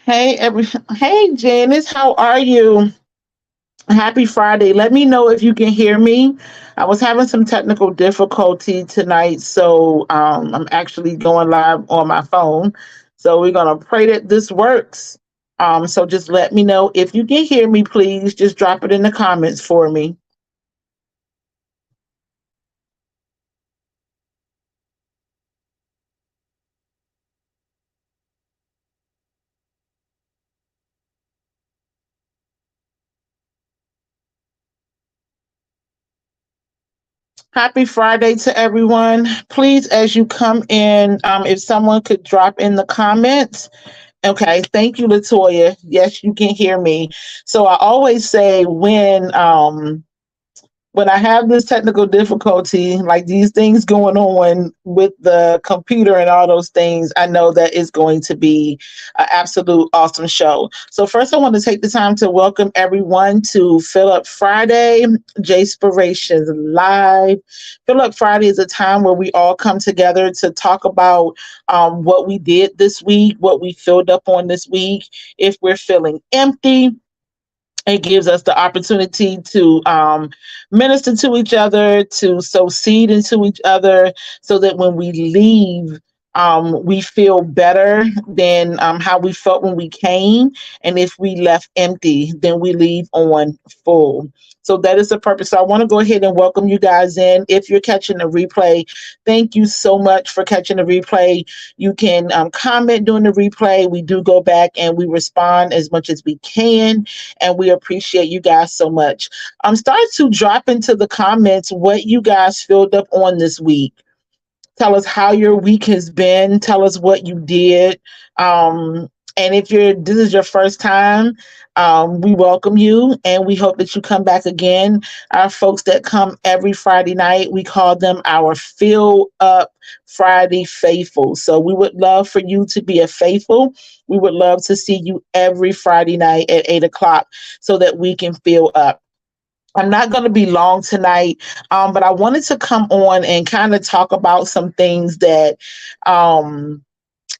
Hey Janice, how are you? Happy Friday. Let me know if you can hear me. I was having some technical difficulty tonight, so I'm actually going live on my phone. So we're gonna pray that this works. So just let me know if you can hear me, please. Just drop it in the comments for me. Happy Friday to everyone. Please, as you come in, if someone could drop in the comments. Okay, thank you, Latoya. Yes, you can hear me. So I always say when I have this technical difficulty, like these things going on with the computer and all those things, I know that it's going to be an absolute awesome show. So first, I want to take the time to welcome everyone to Fill Up Friday, Jspirations Live. Fill Up Friday is a time where we all come together to talk about what we did this week, what we filled up on this week. If we're feeling empty, it gives us the opportunity to minister to each other, to sow seed into each other, so that when we leave, we feel better than how we felt when we came. And if we left empty, then we leave on full. So that is the purpose. So I want to go ahead and welcome you guys in. If you're catching the replay, thank you so much for catching the replay. You can comment during the replay. We do go back and we respond as much as we can, and we appreciate you guys so much. Start to drop into the comments what you guys filled up on this week. Tell us how your week has been. Tell us what you did. And if this is your first time, we welcome you and we hope that you come back again. Our folks that come every Friday night, we call them our Fill Up Friday faithful. So we would love for you to be a faithful. We would love to see you every Friday night at 8 o'clock so that we can fill up. I'm not going to be long tonight, but I wanted to come on and kind of talk about some things that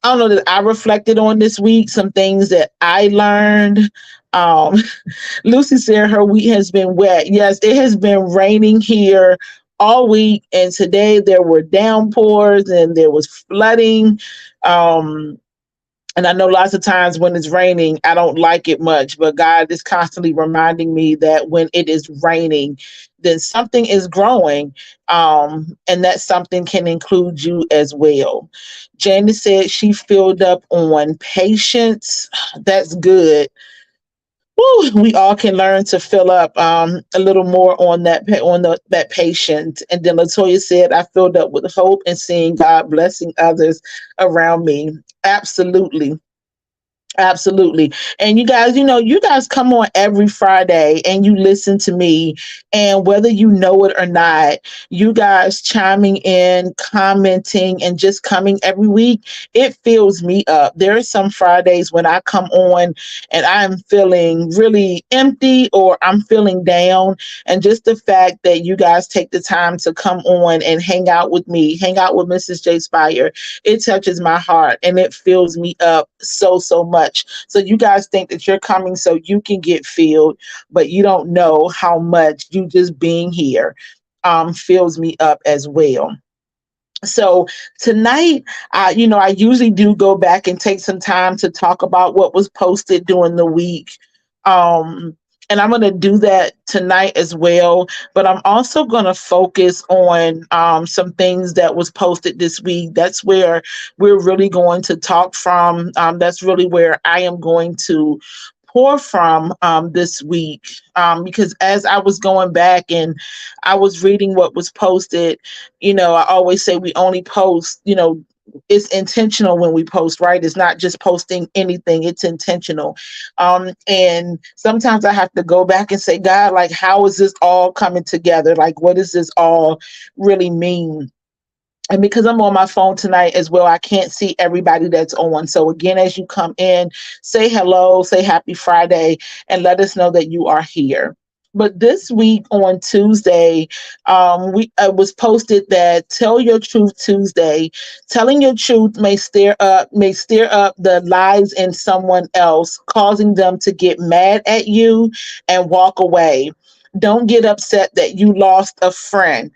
I don't know that I reflected on this week, some things that I learned. Um, Lucy said her week has been wet. Yes, it has been raining here all week, and today there were downpours and there was flooding. Um, and I know lots of times when it's raining, I don't like it much, but God is constantly reminding me that when it is raining, then something is growing, and that something can include you as well. Janice said she filled up on patience. That's good. Woo, we all can learn to fill up a little more on that patience. And then Latoya said, I filled up with hope and seeing God blessing others around me. Absolutely. Absolutely. And you guys come on every Friday and you listen to me. And whether you know it or not, you guys chiming in, commenting, and just coming every week, it fills me up. There are some Fridays when I come on and I'm feeling really empty or I'm feeling down. And just the fact that you guys take the time to come on and hang out with me, hang out with Mrs. J. Spire, it touches my heart and it fills me up so, so much. So you guys think that you're coming so you can get filled, but you don't know how much you just being here fills me up as well. So tonight, I usually do go back and take some time to talk about what was posted during the week. Um, and I'm going to do that tonight as well. But I'm also going to focus on some things that was posted this week. That's where we're really going to talk from. That's really where I am going to pour from this week. Because as I was going back and I was reading what was posted, I always say we only post, it's intentional when we post, right? It's not just posting anything, it's intentional. And sometimes I have to go back and say, God, like, how is this all coming together? Like, what does this all really mean? And because I'm on my phone tonight as well, I can't see everybody that's on. So again, as you come in, say hello, say happy Friday, and let us know that you are here. But this week on Tuesday, we was posted that Tell Your Truth Tuesday. Telling your truth may stir up the lies in someone else, causing them to get mad at you and walk away. Don't get upset that you lost a friend.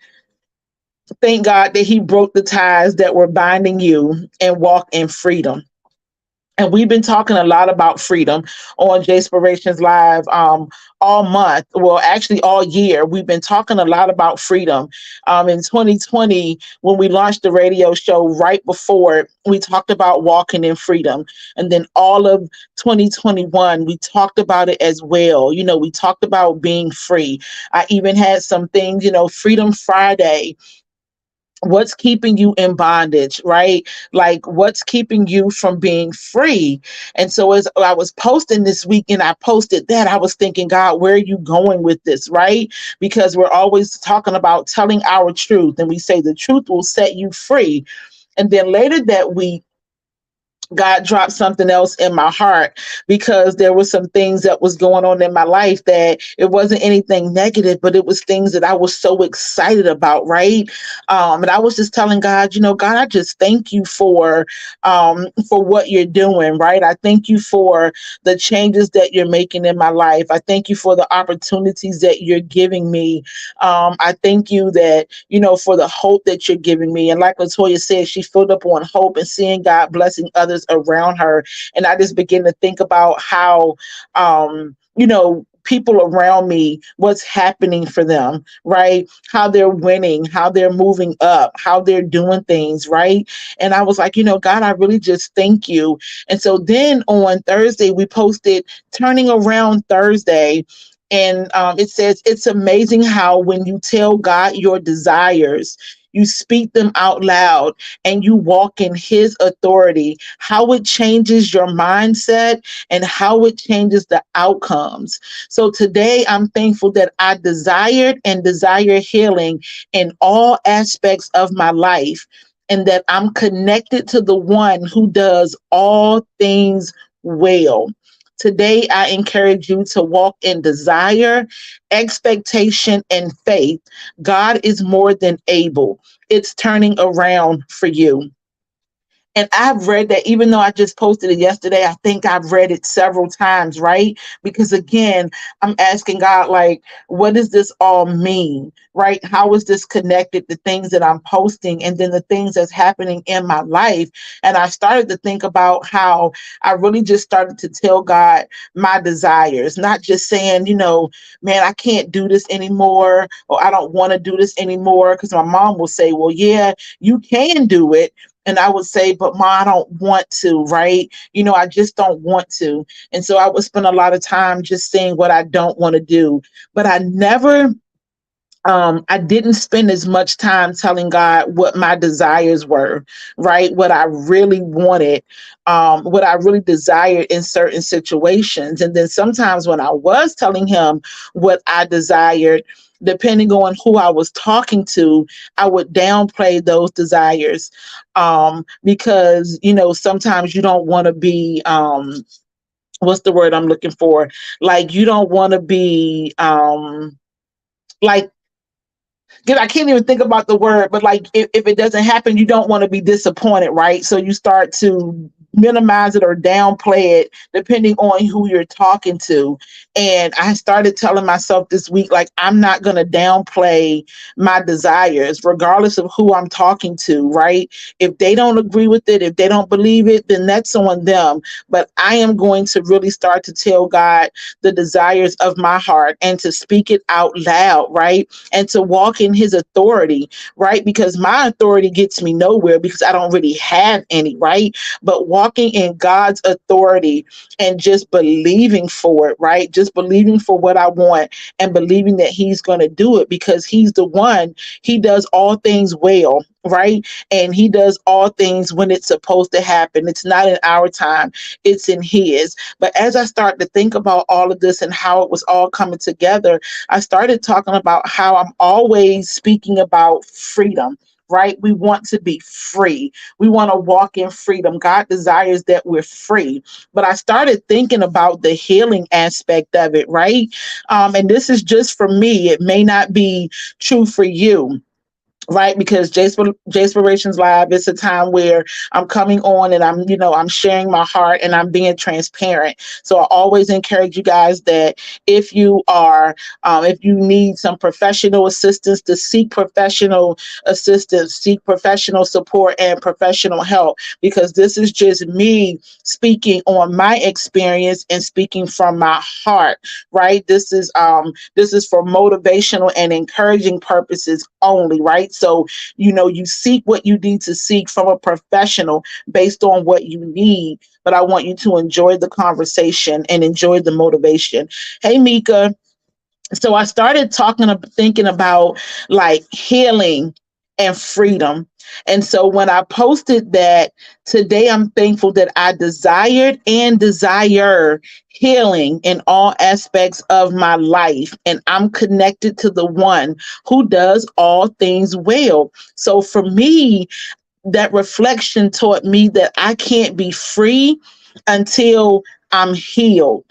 Thank God that He broke the ties that were binding you and walk in freedom. And we've been talking a lot about freedom on Jspirations Live all month. Well, actually, all year. We've been talking a lot about freedom. In 2020, when we launched the radio show right before it, we talked about walking in freedom. And then all of 2021, we talked about it as well. You know, we talked about being free. I even had some things, Freedom Friday, what's keeping you in bondage, right? Like what's keeping you from being free. And so as I was posting this week and I posted that, I was thinking, God, where are you going with this, right? Because we're always talking about telling our truth, and we say the truth will set you free. And then later that week, God dropped something else in my heart, because there was some things that was going on in my life that it wasn't anything negative, but it was things that I was so excited about, right? And I was just telling God, God, I just thank you for what you're doing, right? I thank you for the changes that you're making in my life. I thank you for the opportunities that you're giving me. I thank you that, for the hope that you're giving me. And like Latoya said, she filled up on hope and seeing God blessing others around her. And I just begin to think about how, people around me, what's happening for them, right? How they're winning, how they're moving up, how they're doing things, right? And I was like, God, I really just thank you. And so then on Thursday, we posted Turning Around Thursday. And it says, it's amazing how when you tell God your desires, you speak them out loud and you walk in His authority, how it changes your mindset and how it changes the outcomes. So today, I'm thankful that I desired and desire healing in all aspects of my life, and that I'm connected to the one who does all things well. Today, I encourage you to walk in desire, expectation, and faith. God is more than able. It's turning around for you. And I've read that, even though I just posted it yesterday, I think I've read it several times, right? Because again, I'm asking God, like, what does this all mean, right? How is this connected to things that I'm posting and then the things that's happening in my life? And I started to think about how I really just started to tell God my desires, not just saying, man, I can't do this anymore, or I don't want to do this anymore. Because my mom will say, well, yeah, you can do it, and I would say, but Ma, I don't want to, right? I just don't want to. And so I would spend a lot of time just saying what I don't want to do. But I didn't spend as much time telling God what my desires were, right? What I really wanted, what I really desired in certain situations. And then sometimes when I was telling Him what I desired, depending on who I was talking to, I would downplay those desires, because, sometimes you don't want to be, what's the word I'm looking for? Like, you don't want to be, like, I can't even think about the word, but like if it doesn't happen, you don't want to be disappointed, right? So you start to minimize it or downplay it depending on who you're talking to. And I started telling myself this week, like, I'm not going to downplay my desires, regardless of who I'm talking to, right? If they don't agree with it, if they don't believe it, then that's on them. But I am going to really start to tell God the desires of my heart and to speak it out loud, right? And to walk in His authority, right? Because my authority gets me nowhere because I don't really have any, right? But walking in God's authority and just believing for it, right? Just believing for what I want and believing that He's going to do it, because He's the one. He does all things well, right? And He does all things when it's supposed to happen. It's not in our time, it's in His. But as I start to think about all of this and how it was all coming together, I started talking about how I'm always speaking about freedom, right? We want to be free. We want to walk in freedom. God desires that we're free. But I started thinking about the healing aspect of it, right? And this is just for me. It may not be true for you, right? Because Jspirations Live is a time where I'm coming on and I'm sharing my heart and I'm being transparent. So I always encourage you guys that if you are, if you need some professional assistance, to seek professional assistance, seek professional support and professional help, because this is just me speaking on my experience and speaking from my heart, right? This is for motivational and encouraging purposes only, right? So, you seek what you need to seek from a professional based on what you need. But I want you to enjoy the conversation and enjoy the motivation. Hey, Mika. So I started thinking about like healing and freedom. And so when I posted that today, I'm thankful that I desired and desire healing in all aspects of my life. And I'm connected to the one who does all things well. So for me, that reflection taught me that I can't be free until I'm healed,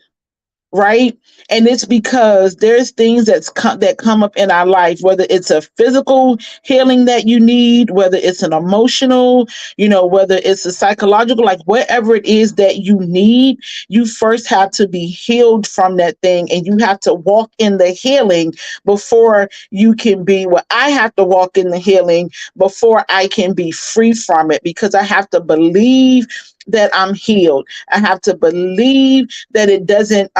right? And it's because there's things that come up in our life, whether it's a physical healing that you need, whether it's an emotional, whether it's a psychological, like whatever it is that you need, you first have to be healed from that thing, and you have to walk in the healing before you can be. Well, I have to walk in the healing before I can be free from it, because I have to believe that I'm healed. I have to believe that it doesn't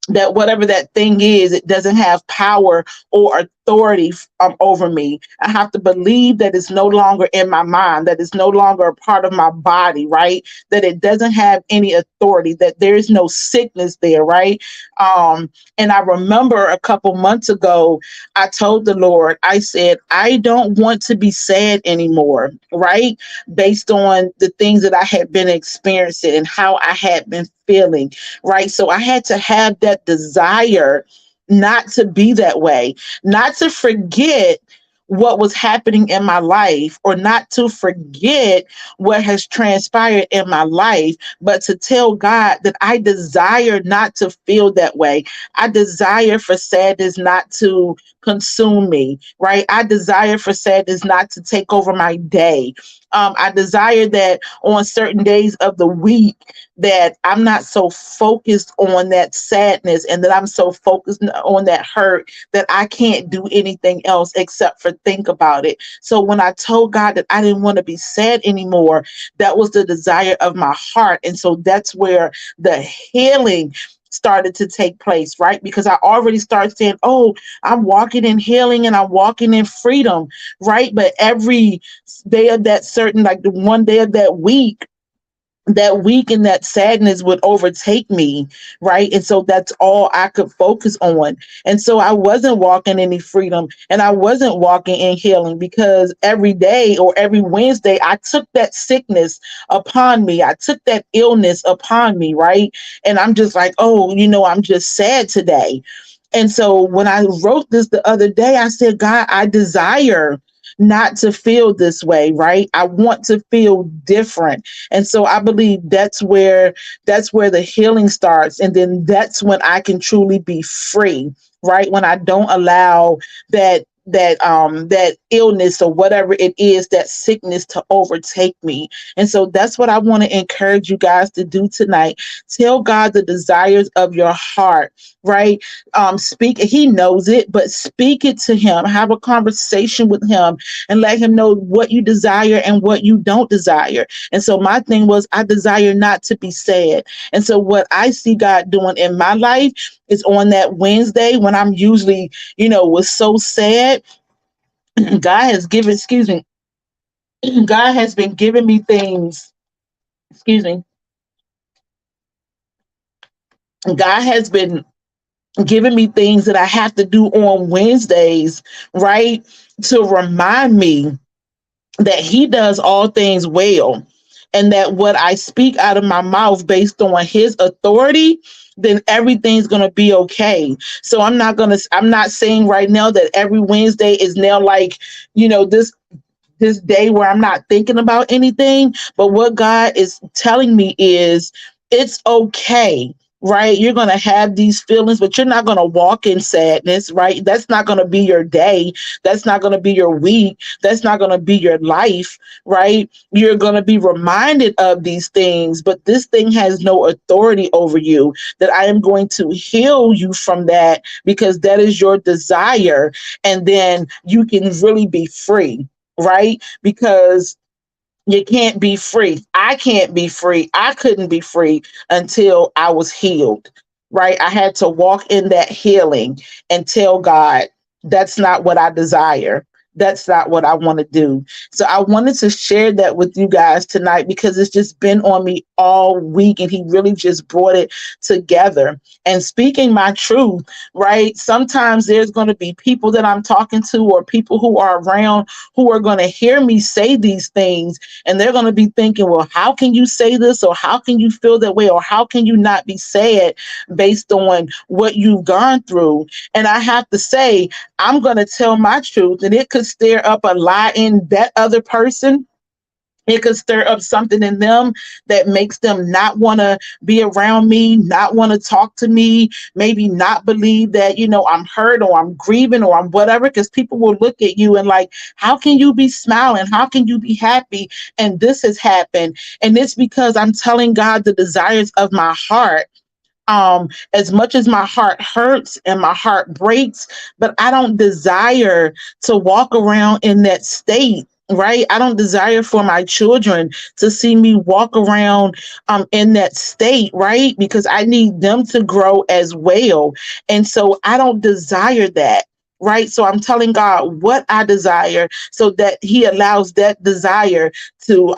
that whatever that thing is, it doesn't have power or authority over me. I have to believe that it's no longer in my mind, that it's no longer a part of my body, right? That it doesn't have any authority, that there is no sickness there, right? And I remember a couple months ago, I told the Lord, I said, I don't want to be sad anymore, right? Based on the things that I had been experiencing and how I had been feeling, right? So I had to have that desire not to be that way, not to forget what was happening in my life, or not to forget what has transpired in my life, but to tell God that I desire not to feel that way. I desire for sadness not to consume me, right? I desire for sadness not to take over my day. I desire that on certain days of the week that I'm not so focused on that sadness, and that I'm so focused on that hurt that I can't do anything else except for think about it. So when I told God that I didn't want to be sad anymore, that was the desire of my heart. And so that's where the healing started to take place, right? Because I already started saying, oh, I'm walking in healing and I'm walking in freedom, right? But every day of that certain, like the one day of that week and that sadness would overtake me, right? And so that's all I could focus on. And so I wasn't walking any freedom, and I wasn't walking in healing, because every day or every Wednesday, I took that sickness upon me. I took that illness upon me, right? And I'm just like, oh, I'm just sad today. And so when I wrote this the other day, I said, God, I desire not to feel this way, right? I want to feel different. And so I believe that's where the healing starts. And then that's when I can truly be free, right? When I don't allow that illness or whatever it is, that sickness, to overtake me. And so that's what I want to encourage you guys to do tonight. Tell God the desires of your heart, right? Speak, he knows it, but speak it to him. Have a conversation with him and let him know what you desire and what you don't desire. And so my thing was, I desire not to be sad. And so what I see God doing in my life is on that Wednesday, when I'm usually, was so sad, God has given, excuse me, God has been giving me things, excuse me, God has been giving me things that I have to do on Wednesdays, right? To remind me that he does all things well, and that what I speak out of my mouth based on his authority, then everything's going to be okay. So I'm not saying right now that every Wednesday is now like, this this day where I'm not thinking about anything. But what God is telling me is it's okay. Right? You're going to have these feelings, but you're not going to walk in sadness, right? That's not going to be your day. That's not going to be your week. That's not going to be your life, right? You're going to be reminded of these things, but this thing has no authority over you. That I am going to heal you from that because that is your desire. And then you can really be free, right? Because you can't be free. I can't be free. I couldn't be free until I was healed, right? I had to walk in that healing and tell God, that's not what I desire. That's not what I want to do. So I wanted to share that with you guys tonight because it's just been on me all week and he really just brought it together. And speaking my truth, right? Sometimes there's going to be people that I'm talking to or people who are around who are going to hear me say these things and they're going to be thinking, well, how can you say this? Or how can you feel that way? Or how can you not be sad based on what you've gone through? And I have to say, I'm going to tell my truth, and it could stir up a lie in that other person. It could stir up something in them that makes them not want to be around me, not want to talk to me, maybe not believe that, I'm hurt or I'm grieving or I'm whatever, because people will look at you and like, how can you be smiling? How can you be happy? And this has happened. And it's because I'm telling God the desires of my heart. As much as my heart hurts and my heart breaks, but I don't desire to walk around in that state. Right. I don't desire for my children to see me walk around in that state. Right. Because I need them to grow as well. And so I don't desire that. Right. So I'm telling God what I desire so that he allows that desire to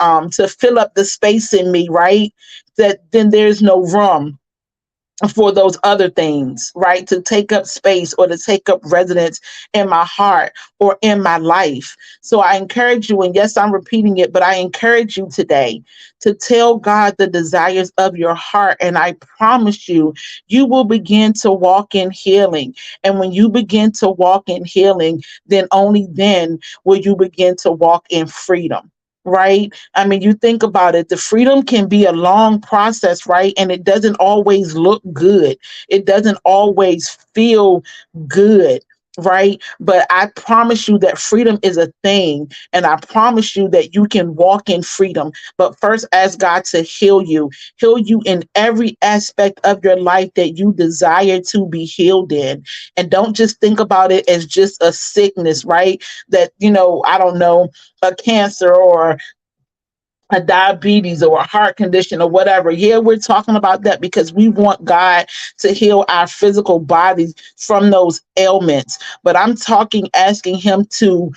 fill up the space in me. Right. That then there's no room for those other things, right? To take up space or to take up residence in my heart or in my life. So I encourage you, and yes, I'm repeating it, but I encourage you today to tell God the desires of your heart. And I promise you, you will begin to walk in healing. And when you begin to walk in healing, then only then will you begin to walk in freedom. Right? I mean, you think about it, the freedom can be a long process, right? And it doesn't always look good. It doesn't always feel good, right? But I promise you that freedom is a thing. And I promise you that you can walk in freedom. But first, ask God to heal you in every aspect of your life that you desire to be healed in. And don't just think about it as just a sickness, right? That, I don't know, a cancer or a diabetes or a heart condition or whatever. Yeah, we're talking about that because we want God to heal our physical bodies from those ailments. But I'm talking, asking him to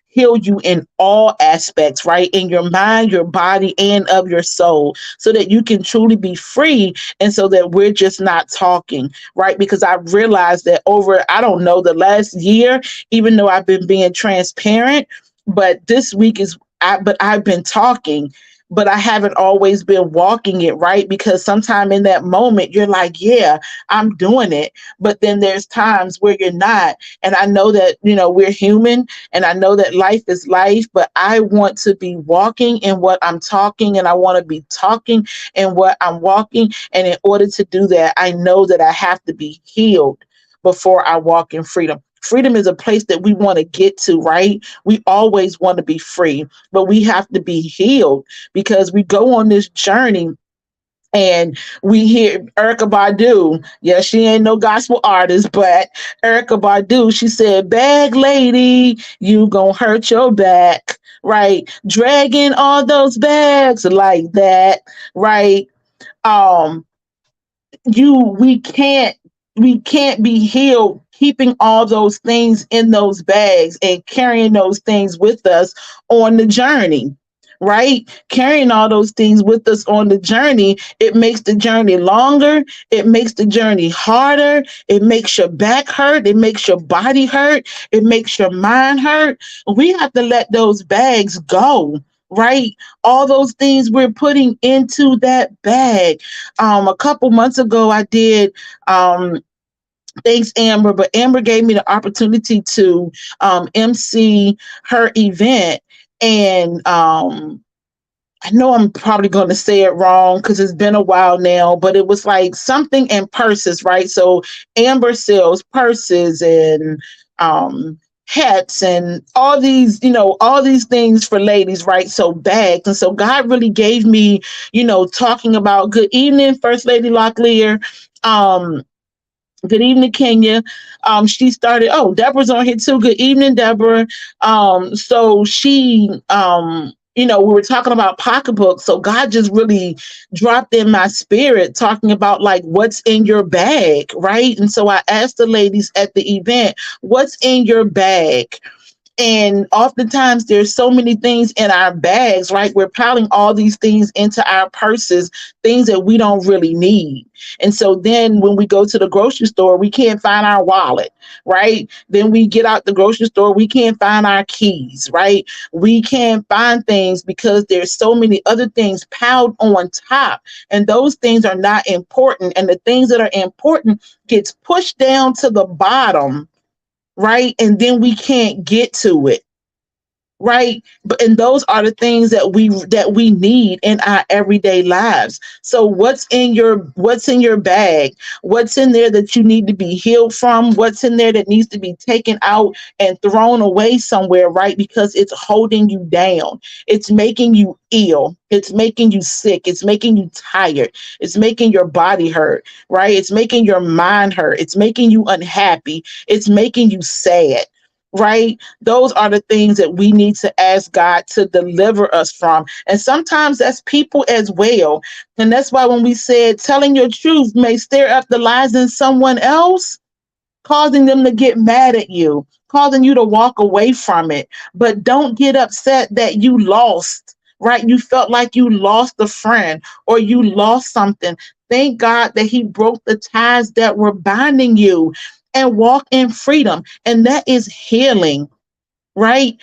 heal you in all aspects, right? In your mind, your body, and of your soul, so that you can truly be free and so that we're just not talking, right? Because I realized that over, I don't know, the last year, even though I've been being transparent, but this week is but I've been talking, but I haven't always been walking it, right? Because sometime in that moment, you're like, yeah, I'm doing it. But then there's times where you're not. And I know that, we're human and I know that life is life, but I want to be walking in what I'm talking and I want to be talking in what I'm walking. And in order to do that, I know that I have to be healed before I walk in freedom. Freedom is a place that we want to get to, right? We always want to be free, but we have to be healed because we go on this journey and we hear Erykah Badu. Yeah, she ain't no gospel artist, but Erykah Badu, she said, bag lady, you gonna hurt your back, right? Dragging all those bags like that, right? Um, you we can't be healed keeping all those things in those bags and carrying those things with us on the journey, right? Carrying all those things with us on the journey, it makes the journey longer, it makes the journey harder, it makes your back hurt, it makes your body hurt, it makes your mind hurt. We have to let those bags go, right? All those things we're putting into that bag. A couple months ago I did um Thanks, Amber. But Amber gave me the opportunity to MC her event. And I know I'm probably going to say it wrong because it's been a while now, but it was like something in purses, right? So Amber sells purses and hats and all these, all these things for ladies, right? So bags. And so God really gave me, talking about good evening, First Lady Locklear. Good evening, Kenya. She started. Oh, Deborah's on here too. Good evening, Deborah. So she, we were talking about pocketbooks. So God just really dropped in my spirit talking about like what's in your bag, right? And so I asked the ladies at the event, what's in your bag? And oftentimes there's so many things in our bags, right? We're piling all these things into our purses, things that we don't really need. And so then when we go to the grocery store, we can't find our wallet, right? Then we get out the grocery store, we can't find our keys, right? We can't find things because there's so many other things piled on top. And those things are not important. And the things that are important gets pushed down to the bottom, right? And then we can't get to it, right? But and those are the things that we need in our everyday lives. So what's in your bag? What's in there that you need to be healed from? What's in there that needs to be taken out and thrown away somewhere, right? Because it's holding you down. It's making you ill. It's making you sick. It's making you tired. It's making your body hurt, right? It's making your mind hurt. It's making you unhappy. It's making you sad, right? Those are the things that we need to ask God to deliver us from. And sometimes that's people as well. And that's why when we said telling your truth may stir up the lies in someone else, causing them to get mad at you, causing you to walk away from it. But don't get upset that you lost, right? You felt like you lost a friend or you lost something. Thank God that He broke the ties that were binding you and walk in freedom. And that is healing, right?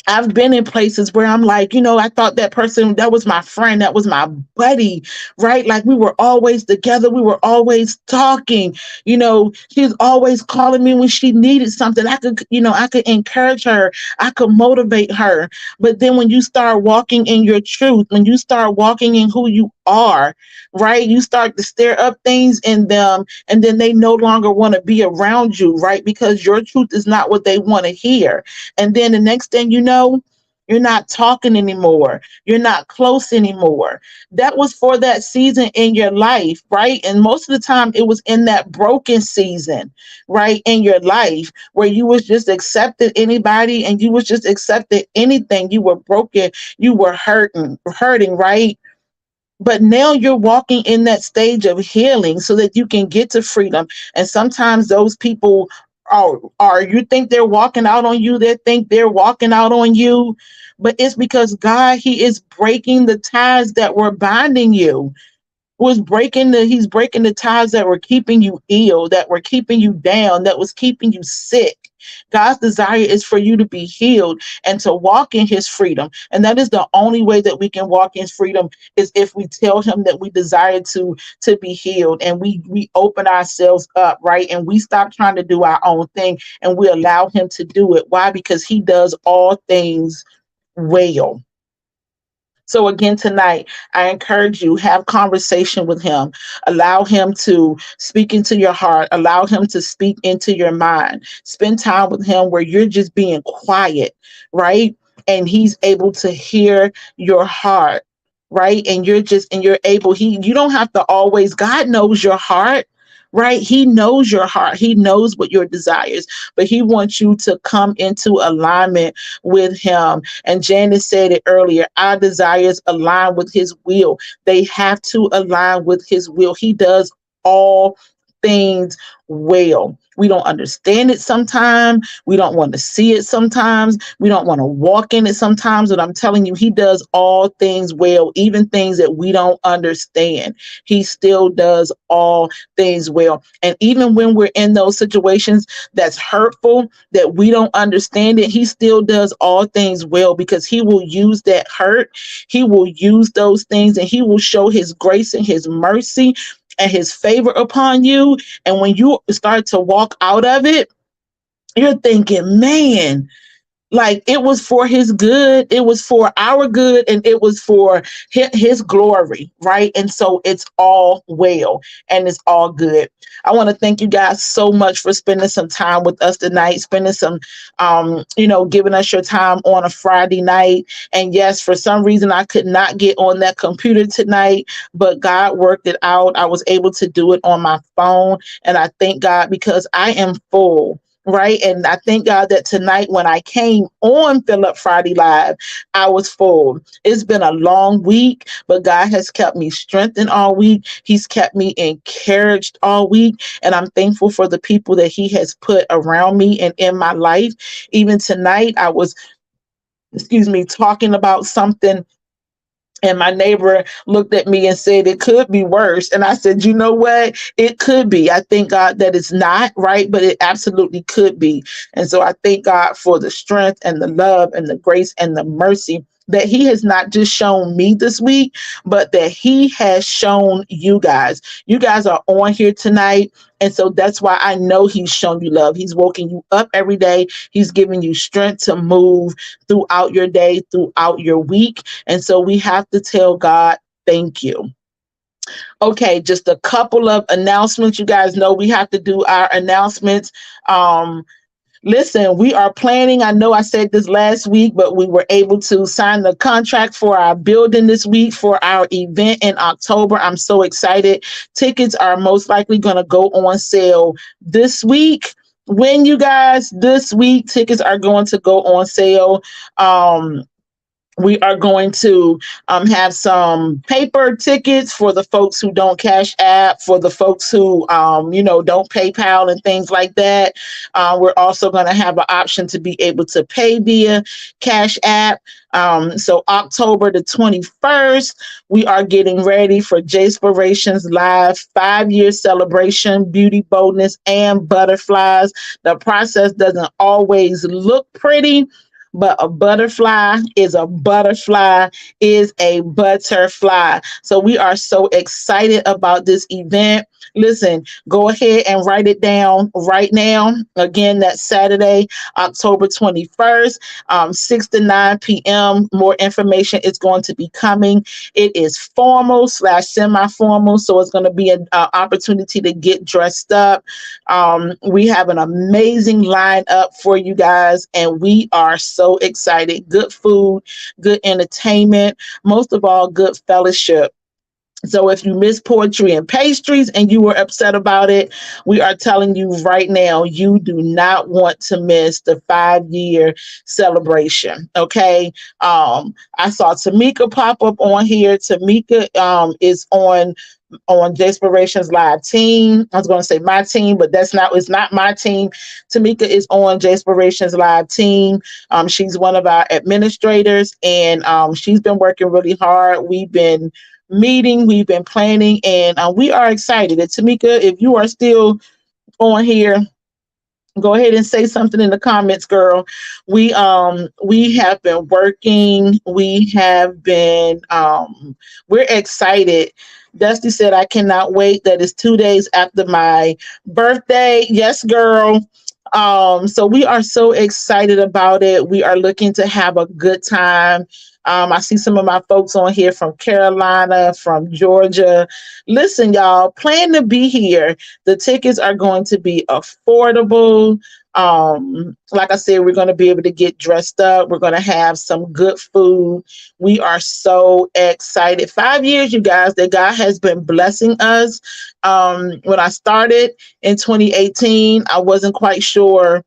I've been in places where I'm like, I thought that person, that was my friend, that was my buddy, right? Like we were always together, we were always talking, she was always calling me when she needed something. I could encourage her, I could motivate her. But then when you start walking in your truth, when you start walking in who you are, right? You start to stir up things in them, and then they no longer want to be around you, right? Because your truth is not what they want to hear. And then the next thing you know, you're not talking anymore. You're not close anymore. That was for that season in your life, right? And most of the time it was in that broken season, right? In your life where you was just accepting anybody and you was just accepting anything. You were broken. You were hurting, right? But now you're walking in that stage of healing so that you can get to freedom. And sometimes those people are you think they're walking out on you, they think they're walking out on you, but it's because God, He is breaking the ties that were binding you, he's breaking the ties that were keeping you ill, that were keeping you down, that was keeping you sick. God's desire is for you to be healed and to walk in His freedom. And that is the only way that we can walk in freedom, is if we tell Him that we desire to be healed, and we open ourselves up, right? And we stop trying to do our own thing and we allow Him to do it. Why? Because He does all things well. So again, tonight, I encourage you, have conversation with Him. Allow Him to speak into your heart. Allow Him to speak into your mind. Spend time with Him where you're just being quiet, right? And He's able to hear your heart, right? And you're able, you don't have to always, God knows your heart, right? He knows your heart. He knows what your desires, but He wants you to come into alignment with Him. And Janice said it earlier, our desires align with His will. They have to align with His will. He does all things well. We don't understand it sometimes. We don't want to see it sometimes. We don't want to walk in it sometimes. But I'm telling you, He does all things well, even things that we don't understand. He still does all things well. And even when we're in those situations that's hurtful, that we don't understand it, He still does all things well, because He will use that hurt. He will use those things, and He will show His grace and His mercy and his favor upon you. And when you start to walk out of it, you're thinking, man, like it was for his good, it was for our good, and it was for his glory, right? And so it's all well and it's all good. I want to thank you guys so much for spending some time with us tonight, spending some giving us your time on a Friday night. And yes, for some reason I could not get on that computer tonight, but God worked it out. I was able to do it on my phone, and I thank God because I am full, right? And I thank God that tonight when I came on Philip Friday Live, I was full. It's been a long week, but God has kept me strengthened all week. He's kept me encouraged all week. And I'm thankful for the people that he has put around me and in my life. Even tonight, I was, talking about something, and my neighbor looked at me and said, it could be worse. And I said, you know what? It could be. I thank God that it's not, right? But it absolutely could be. And so I thank God for the strength and the love and the grace and the mercy that he has not just shown me this week, but that he has shown you guys. You guys are on here tonight. And so that's why I know he's shown you love. He's woken you up every day. He's giving you strength to move throughout your day, throughout your week. And so we have to tell God, thank you. Okay, just a couple of announcements. You guys know we have to do our announcements. Listen, we are planning. I know I said this last week, but we were able to sign the contract for our building this week for our event in October. I'm so excited. Tickets are most likely going to go on sale this week. When you guys, this week, tickets are going to go on sale. We are going to have some paper tickets for the folks who don't Cash App, for the folks who, don't PayPal and things like that. We're also going to have an option to be able to pay via Cash App. So October the 21st, we are getting ready for Jayspirations Live 5-year celebration, beauty, boldness, and butterflies. The process doesn't always look pretty, but a butterfly is a butterfly is a butterfly. So we are so excited about this event. Listen, go ahead and write it down right now. Again, that's Saturday, October 21st, 6 to 9 p.m. More information is going to be coming. It is formal / semi-formal, so it's going to be an opportunity to get dressed up. We have an amazing lineup for you guys, and we are so excited. Good food, good entertainment, most of all, good fellowship. So if you miss poetry and pastries and you were upset about it, we are telling you right now, you do not want to miss the 5-year celebration. Okay. I saw Tamika pop up on here. Tamika is on Jayspirations Live team. I was going to say my team, but it's not my team. Tamika is on Jayspirations Live team. She's one of our administrators, and she's been working really hard. We've been meeting, we've been planning, and we are excited. And Tamika, if you are still on here, go ahead and say something in the comments, girl. We have been working. We have been we're excited. Dusty said, I cannot wait. That is 2 days after my birthday. Yes, girl. So we are so excited about it. We are looking to have a good time. I see some of my folks on here from Carolina, from Georgia. Listen, y'all, plan to be here. The tickets are going to be affordable. Like I said, we're going to be able to get dressed up. We're going to have some good food. We are so excited. 5 years, you guys, that God has been blessing us. When I started in 2018, I wasn't quite sure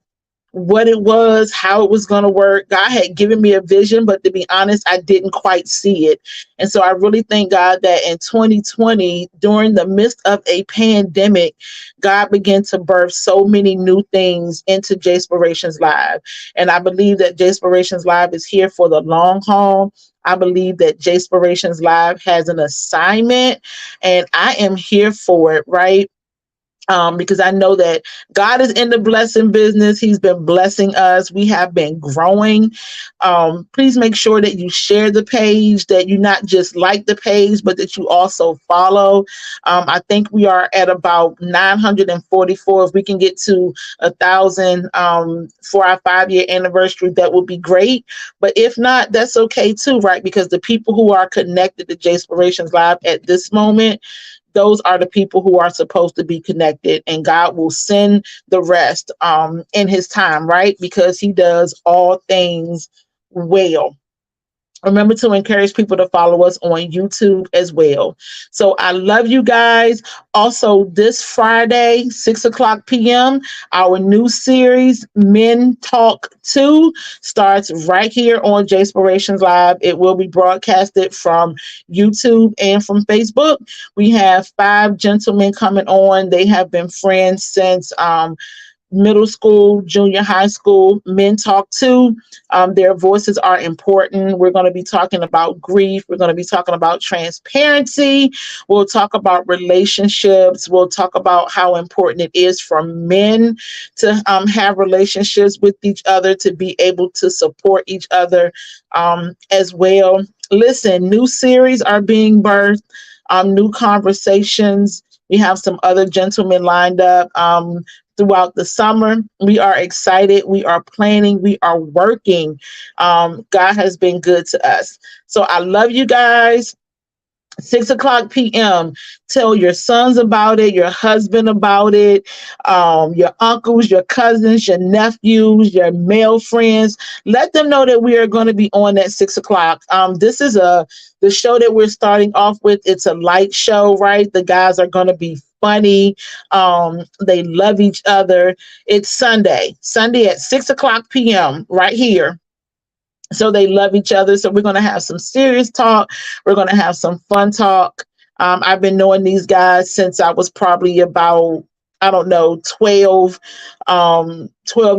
what it was, how it was going to work. God had given me a vision, but to be honest, I didn't quite see it. And so I really thank God that in 2020, during the midst of a pandemic, God began to birth so many new things into Jayspirations Live. And I believe that Jayspirations Live is here for the long haul. I believe that Jayspirations Live has an assignment, and I am here for it, right? because I know that God is in the blessing business. He's been blessing us. We have been growing. Please make sure that you share the page, that you not just like the page, but that you also follow. I think we are at about 944. If we can get to 1,000 for our 5-year anniversary, that would be great. But if not, that's okay too, right? Because the people who are connected to Jayspirations Live at this moment, those are the people who are supposed to be connected, and God will send the rest in his time, right? Because he does all things well. Remember to encourage people to follow us on YouTube as well. So I love you guys. Also, this Friday, 6 o'clock p.m., our new series, Men Talk 2, starts right here on Jayspirations Live. It will be broadcasted from YouTube and from Facebook. We have 5 gentlemen coming on. They have been friends since middle school, junior high school. Men Talk 2. Their voices are important. We're going to be talking about grief. We're going to be talking about transparency. We'll talk about relationships. We'll talk about how important it is for men to have relationships with each other, to be able to support each other as well. Listen, new series are being birthed, new conversations. We have some other gentlemen lined up throughout the summer. We are excited. We are planning. We are working. God has been good to us. So I love you guys. 6 o'clock p.m. Tell your sons about it, your husband about it, your uncles, your cousins, your nephews, your male friends. Let them know that we are going to be on at 6 o'clock. This is the show that we're starting off with. It's a light show, right? The guys are going to be funny. They love each other. It's Sunday at 6 o'clock p.m. right here. So they love each other. So we're going to have some serious talk. We're going to have some fun talk. I've been knowing these guys since I was probably about, I don't know, 12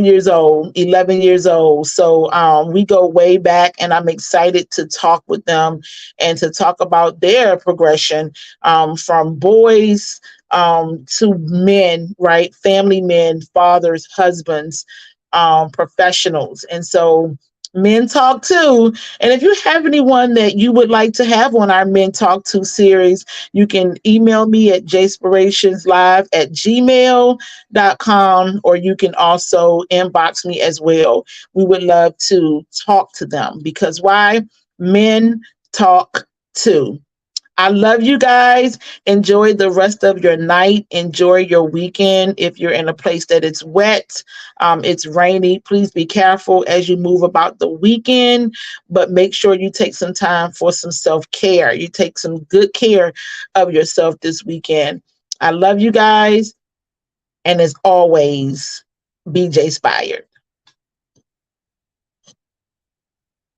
years old, 11 years old. So we go way back, and I'm excited to talk with them and to talk about their progression from boys to men, right? Family men, fathers, husbands, professionals. And so Men Talk 2. And if you have anyone that you would like to have on our Men Talk 2 series, you can email me at jayspirationslive@gmail.com, or you can also inbox me as well. We would love to talk to them, because why? Men Talk 2. I love you guys. Enjoy the rest of your night. Enjoy your weekend. If you're in a place that it's wet, it's rainy, please be careful as you move about the weekend, but make sure you take some time for some self-care. You take some good care of yourself this weekend. I love you guys. And as always, be Jayspired.